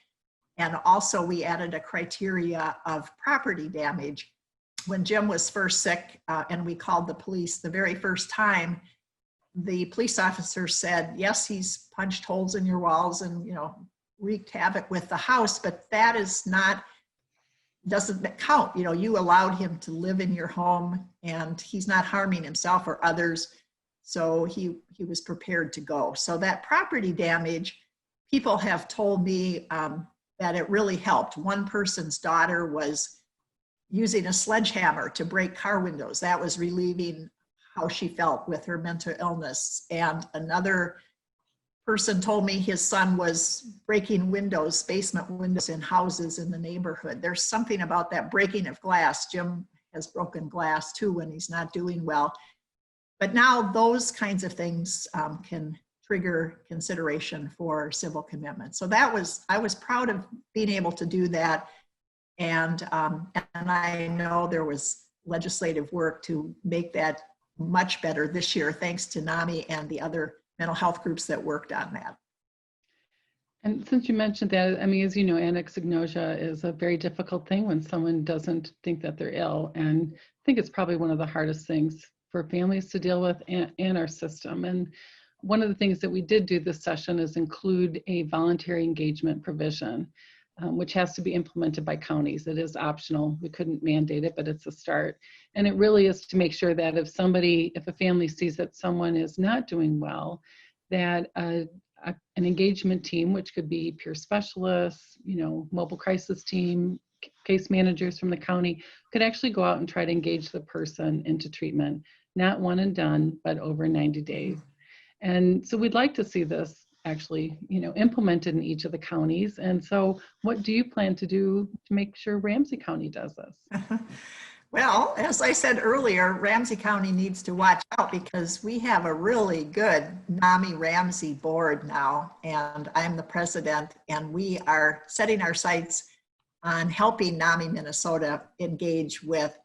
And also we added a criteria of property damage. When Jim was first sick and we called the police the very first time, the police officer said, yes, he's punched holes in your walls and wreaked havoc with the house, but that doesn't count. You allowed him to live in your home and he's not harming himself or others. So he was prepared to go. So that property damage, people have told me that it really helped. One person's daughter was using a sledgehammer to break car windows. That was relieving how she felt with her mental illness. And another person told me his son was breaking windows, basement windows in houses in the neighborhood. There's something about that breaking of glass. Jim has broken glass too when he's not doing well. But now those kinds of things can trigger consideration for civil commitment. So I was proud of being able to do that. And I know there was legislative work to make that much better this year, thanks to NAMI and the other mental health groups that worked on that. And since you mentioned that, as you know, anosognosia is a very difficult thing when someone doesn't think that they're ill. And I think it's probably one of the hardest things for families to deal with and our system. And one of the things that we did do this session is include a voluntary engagement provision, which has to be implemented by counties. It is optional. We couldn't mandate it, but it's a start. And it really is to make sure that if a family sees that someone is not doing well, that an engagement team, which could be peer specialists, mobile crisis team, case managers from the county, could actually go out and try to engage the person into treatment, not one and done, but over 90 days. And so we'd like to see this actually, implemented in each of the counties. And so what do you plan to do to make sure Ramsey County does this? Well, as I said earlier, Ramsey County needs to watch out because we have a really good NAMI Ramsey board now, and I'm the president, and we are setting our sights on helping NAMI Minnesota engage with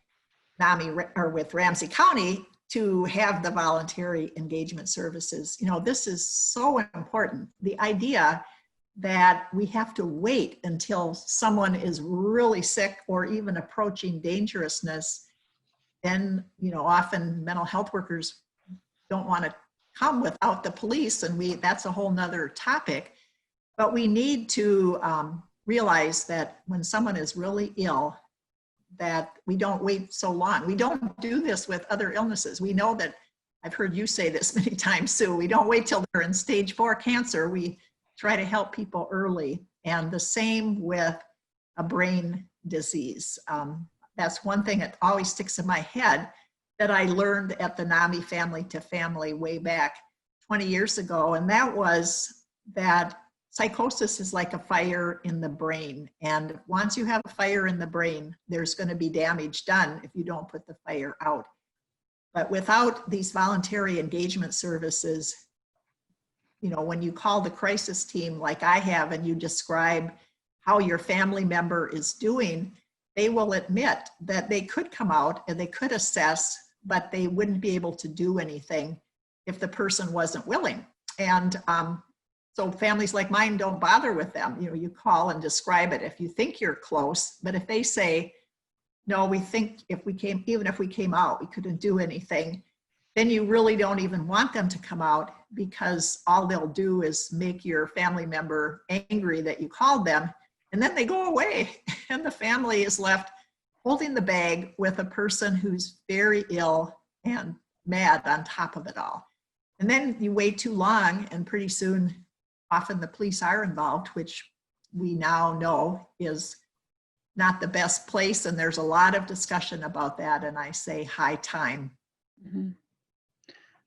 with Ramsey County to have the voluntary engagement services. This is so important. The idea that we have to wait until someone is really sick or even approaching dangerousness, then, often mental health workers don't want to come without the police, and that's a whole nother topic. But we need to realize that when someone is really ill, that we don't wait so long. We don't do this with other illnesses. We know that, I've heard you say this many times, Sue, we don't wait till they're in stage 4 cancer. We try to help people early. And the same with a brain disease. That's one thing that always sticks in my head that I learned at the NAMI Family to Family way back 20 years ago. And that was that psychosis is like a fire in the brain. And once you have a fire in the brain, there's going to be damage done if you don't put the fire out. But without these voluntary engagement services, you know, when you call the crisis team like I have and you describe how your family member is doing, they will admit that they could come out and they could assess, but they wouldn't be able to do anything if the person wasn't willing. And so families like mine don't bother with them. You know, you call and describe it if you think you're close, but if they say, no, we think if we came, even if we came out, we couldn't do anything, then you really don't even want them to come out, because all they'll do is make your family member angry that you called them, and then they go away and the family is left holding the bag with a person who's very ill and mad on top of it all. And then you wait too long and pretty soon often the police are involved, which we now know is not the best place. And there's a lot of discussion about that. And I say high time. Mm-hmm.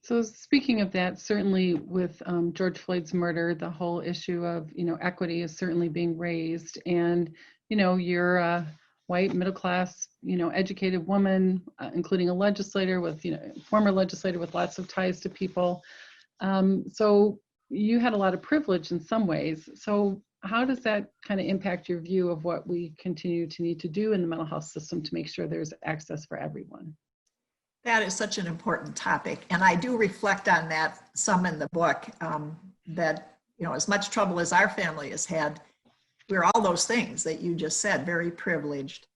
So speaking of that, certainly with George Floyd's murder, the whole issue of, you know, equity is certainly being raised. And, you know, you're a white, middle class, you know, educated woman, including a legislator with, you know, former legislator with lots of ties to people. So you had a lot of privilege in some ways. So how does that kind of impact your view of what we continue to need to do in the mental health system to make sure there's access for everyone? That is such an important topic. And I do reflect on that some in the book, that, you know, as much trouble as our family has had, we're all those things that you just said, very privileged.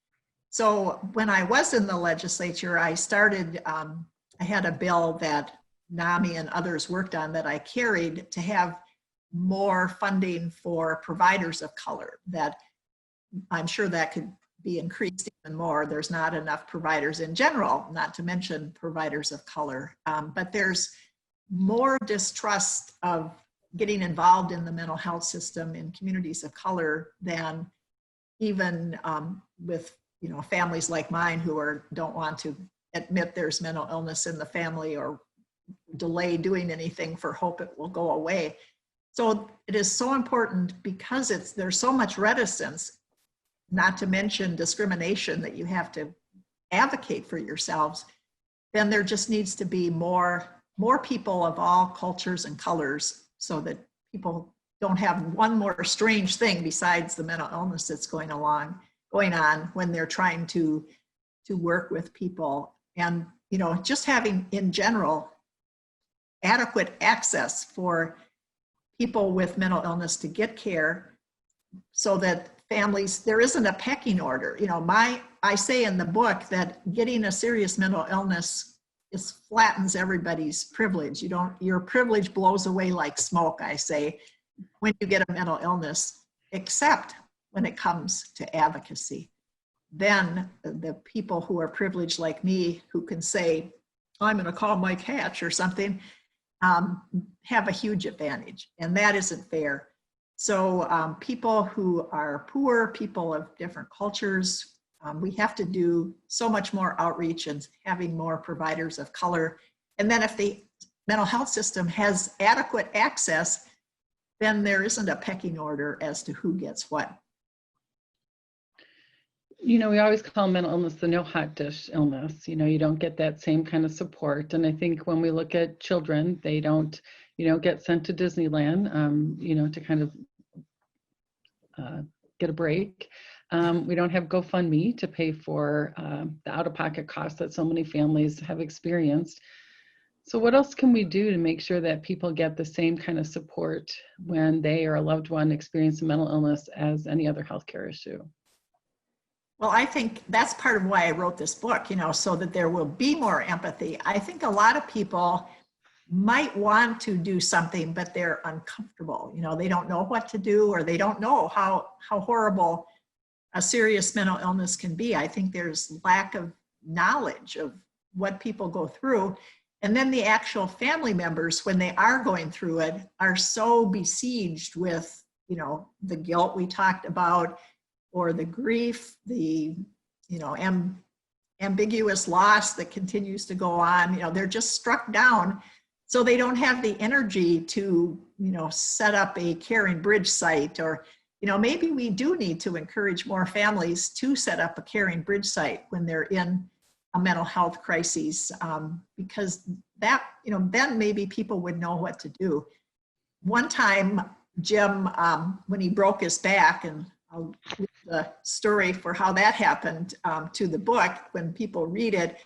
So when I was in the legislature, I started, I had a bill that NAMI and others worked on that I carried to have more funding for providers of color. That I'm sure that could be increased even more. There's not enough providers in general, not to mention providers of color, but there's more distrust of getting involved in the mental health system in communities of color than even with, you know, families like mine who don't want to admit there's mental illness in the family or delay doing anything for hope it will go away. So it is so important because there's so much reticence, not to mention discrimination, that you have to advocate for yourselves. Then there just needs to be more people of all cultures and colors, so that people don't have one more strange thing besides the mental illness that's going on when they're trying to work with people. And, you know, just having in general adequate access for people with mental illness to get care, so that families, there isn't a pecking order. You know, I say in the book that getting a serious mental illness flattens everybody's privilege. Your privilege blows away like smoke, I say, when you get a mental illness, except when it comes to advocacy. Then the people who are privileged like me, who can say, I'm going to call Mike Hatch or something, have a huge advantage, and that isn't fair. So people who are poor, people of different cultures, we have to do so much more outreach and having more providers of color. And then if the mental health system has adequate access, then there isn't a pecking order as to who gets what. You know, we always call mental illness the no hot dish illness. You know, you don't get that same kind of support. And I think when we look at children, they don't, you know, get sent to Disneyland, you know, to kind of get a break. We don't have GoFundMe to pay for the out-of-pocket costs that so many families have experienced. So what else can we do to make sure that people get the same kind of support when they or a loved one experience a mental illness as any other healthcare issue? Well, I think that's part of why I wrote this book, you know, so that there will be more empathy. I think a lot of people might want to do something, but they're uncomfortable. You know, they don't know what to do, or they don't know how horrible a serious mental illness can be. I think there's lack of knowledge of what people go through. And then the actual family members, when they are going through it, are so besieged with, you know, the guilt we talked about, or the grief, the, you know, ambiguous loss that continues to go on. You know, they're just struck down. So they don't have the energy to, you know, set up a caring bridge site, or, you know, maybe we do need to encourage more families to set up a caring bridge site when they're in a mental health crisis, because that, you know, then maybe people would know what to do. One time, Jim, when he broke his back, and I'll leave the story for how that happened to the book when people read it.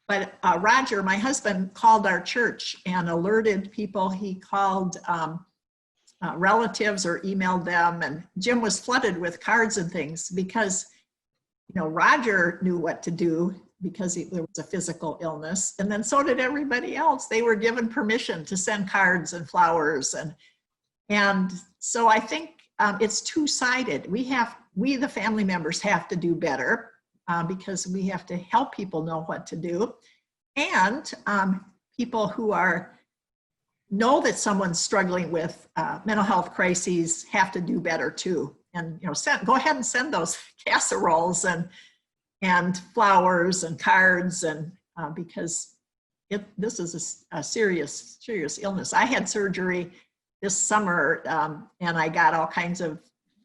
But Roger, my husband, called our church and alerted people. He called relatives or emailed them, and Jim was flooded with cards and things because, you know, Roger knew what to do because there was a physical illness, and then so did everybody else. They were given permission to send cards and flowers, and so I think it's two-sided. We the family members have to do better because we have to help people know what to do, and people who know that someone's struggling with mental health crises have to do better too. And, you know, go ahead and send those casseroles and flowers and cards, and because this is a serious illness. I had surgery this summer, and I got all kinds of,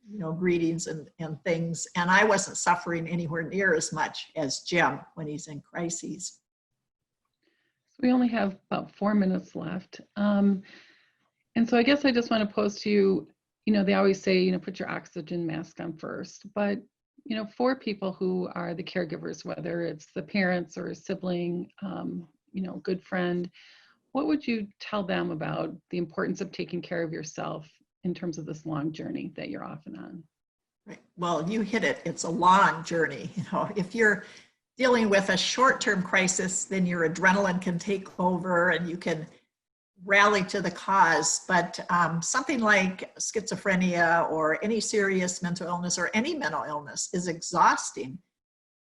you know, greetings and things, and I wasn't suffering anywhere near as much as Jim when he's in crises. We only have about 4 minutes left. And so I guess I just want to pose to you, you know, they always say, you know, put your oxygen mask on first, but, you know, for people who are the caregivers, whether it's the parents or a sibling, you know, good friend, what would you tell them about the importance of taking care of yourself in terms of this long journey that you're often on? Right. Well, you hit it. It's a long journey. You know, if you're dealing with a short-term crisis, then your adrenaline can take over and you can rally to the cause. But something like schizophrenia or any serious mental illness or any mental illness is exhausting.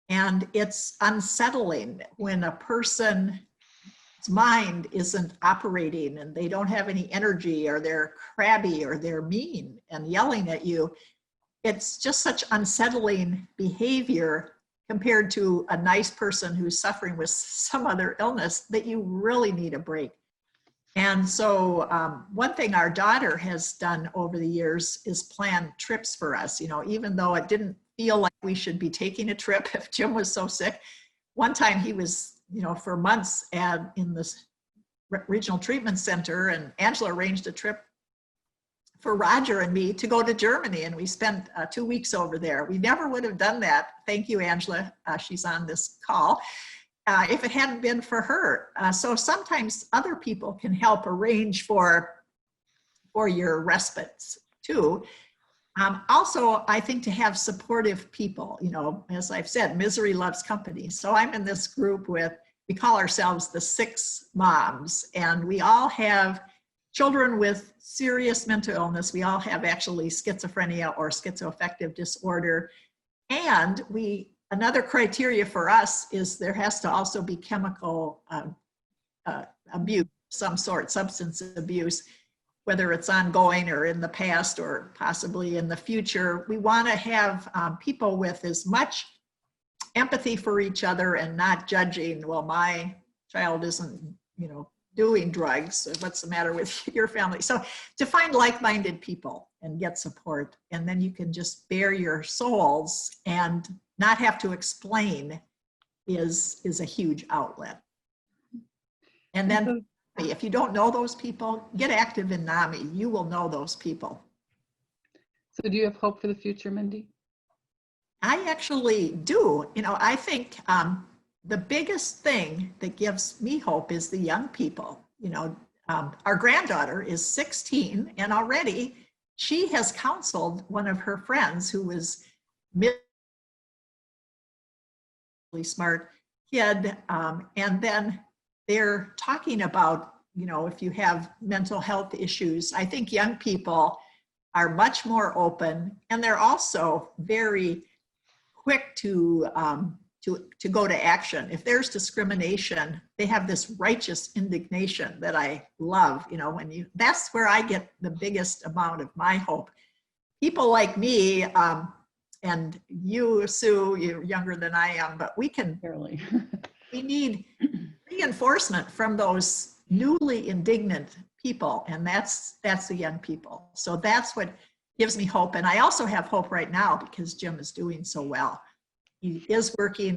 And it's unsettling when a person's mind isn't operating and they don't have any energy, or they're crabby, or they're mean and yelling at you. It's just such unsettling behavior compared to a nice person who's suffering with some other illness that you really need a break. And so one thing our daughter has done over the years is plan trips for us. You know, even though it didn't feel like we should be taking a trip if Jim was so sick. One time he was, you know, for months in this regional treatment center, and Angela arranged a trip for Roger and me to go to Germany, and we spent 2 weeks over there. We never would have done that. Thank you, Angela. She's on this call. If it hadn't been for her. So sometimes other people can help arrange for your respites too. Also, I think to have supportive people, you know, as I've said, misery loves company. So I'm in this group we call ourselves the 6 moms, and we all have children with serious mental illness. We all have actually schizophrenia or schizoaffective disorder. And another criteria for us is there has to also be chemical abuse, some sort, substance abuse, whether it's ongoing or in the past or possibly in the future. We want to have people with as much empathy for each other and not judging, well, my child isn't, you know, doing drugs, so what's the matter with your family? So to find like-minded people and get support, and then you can just bare your souls and not have to explain is a huge outlet. And then if you don't know those people, get active in NAMI. You will know those people. So do you have hope for the future, Mindy? I actually do. You know, I think the biggest thing that gives me hope is the young people. You know, our granddaughter is 16, and already she has counseled one of her friends who was really smart kid, and then they're talking about you know, if you have mental health issues, I think young people are much more open, and they're also very quick to go to action. If there's discrimination, they have this righteous indignation that I love. You know, that's where I get the biggest amount of my hope. People like me, and you, Sue, you're younger than I am, but we need reinforcement from those newly indignant people, and that's the young people. So that's what gives me hope. And I also have hope right now because Jim is doing so well. He is working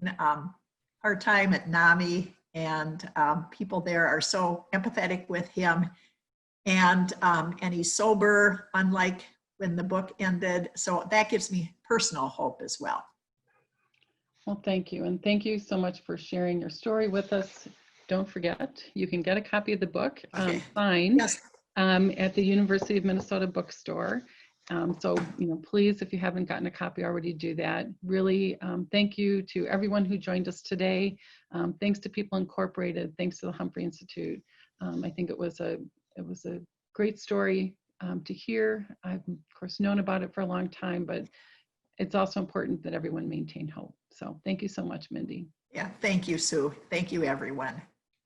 part-time at NAMI, and people there are so empathetic with him, and he's sober, unlike when the book ended. So that gives me personal hope as well. Well, thank you. And thank you so much for sharing your story with us. Don't forget, you can get a copy of the book signed Yes. at the University of Minnesota bookstore. So, you know, please, if you haven't gotten a copy already, do that. Really, thank you to everyone who joined us today. Thanks to People Incorporated. Thanks to the Humphrey Institute. I think it was a great story to hear. I've, of course, known about it for a long time, but it's also important that everyone maintain hope. So thank you so much, Mindy. Yeah, thank you, Sue. Thank you, everyone.